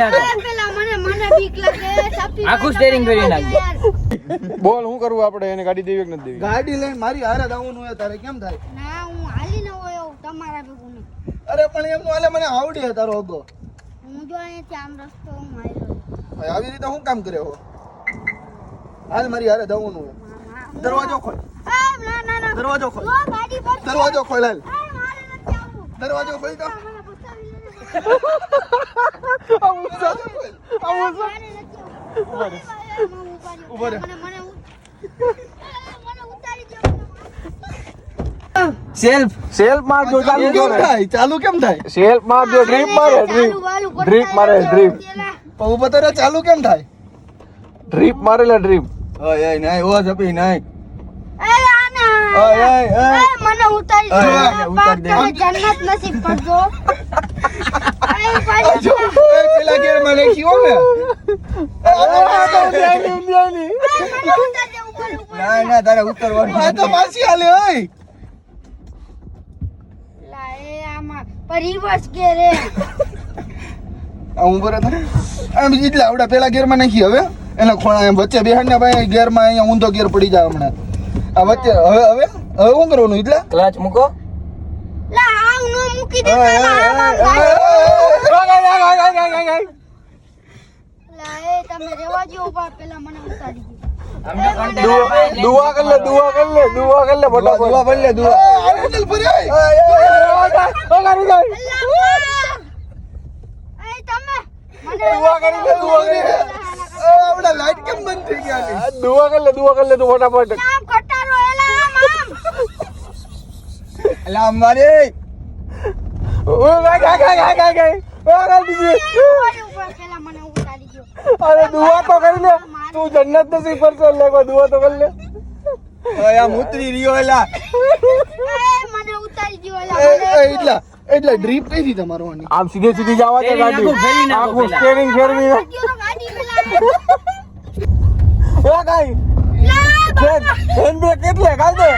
નાખો પેલા મને બીક લાગે આખું સ્ટેરિંગ ફેરવી નાખજો બોલ શું કરવું આપણે એને ગાડી દેવી કે નથી દેવી? ગાડી લઈને મારી હારે જવાનું હોય તારે કેમ થાય? ના હું હાલી ન હોય તમારા ભેગું નહીં. અરે પણ એમનું હાલે મને આવડી હે તારો હગો. હું જો અહીંયાથી આમ રસ્તો હું માર્યો. ભાઈ આવી રીતે હું કામ કરે હો? હાલ મારી હારે જવાનું હોય. દરવાજો ખોલ. ના ના ના દરવાજો ખોલ. જો ગાડી પર દરવાજો ખોલ હાલ. મારે નથી આવવું. દરવાજો ખોલ તો. મને બચાવી લે. આવું સાચું ખોલ. આવું મારે નથી આવવું. ઉભા રહે. મને ઉતારી દો. સેલ્ફ મારજો ચાલુ કેમ થાય? ચાલુ કેમ થાય? સેલ્ફ મારજો ડ્રીપ મારે ડ્રીપ મારે ડ્રીપ પણ ઉભો તો રહે, ચાલુ કેમ થાય? ડ્રીપ મારેલા ડ્રીપ ઓય ઓય નહીં ઓ જપી નહીં. ઓય મને ઉતારી દો. ઓય, બાપ તમે જન્નત નસીબ કરજો. ઓય પાછી જો એ પેલા ગેર માં નાખી હો મે. મને ઉતારી દે ઉપર ના ના તારે ઉતરવાનું. આ તો પાછી હાલે ઓય. લા એ આમાં પરિવર્સ કે રે. આ હું બરે તને આમ એટલે આવડા પેલા ગેર માં નાખી હવે એના ખોણા એમ વચ્ચે બેહાડને ભાઈ ગેર માં અહીંયા ઊંધો ગેર પડી જાય હમણાં. આ વચ્ચે હવે હવે હવે શું કરવાનું એટલે? ક્લચ મૂકો લા આવ નો મૂકી દે. ઓય, ઓય, લા એ તમે રેવા જો ઉપર પેલા મને ઉતારી દો. અમને contact દુઆ કર લે દુઆ કર લે ફટાફટ દુઆ ભરી લે દુઆ. હેન્ડલ ભરી આય. એ તમે મને દુઆ કરી દે, દુઆ કરી દે. આવડા લાઈટ કેમ બંધ થઈ ગયા? દુઆ કર લે તું ફટાફટ આમ ખટારો એલા આમ અલા અમારે ઓય ઉપર પેલા મને ઉતારી દો. અરે દુઆ તો કરી લે તું જન્નત નસીબ કરશે એટલે દુઆ તો કરી લે ઓય આમ ઉતરી રહ્યો એલા. એ મને ઉતારી દો એલા. એટલા એટલે ડ્રીપ કઈ થી તમારવાની? આમ સીધે સીધી જવા દે ગાડી આખું ફેરવી નાખો આખું પેલા. સ્ટેરિંગ ફેરવી નાખ. ગાડી પેલા ઓ ગાઈ હેન્ડ બ્રેક એટલે કાઢ દે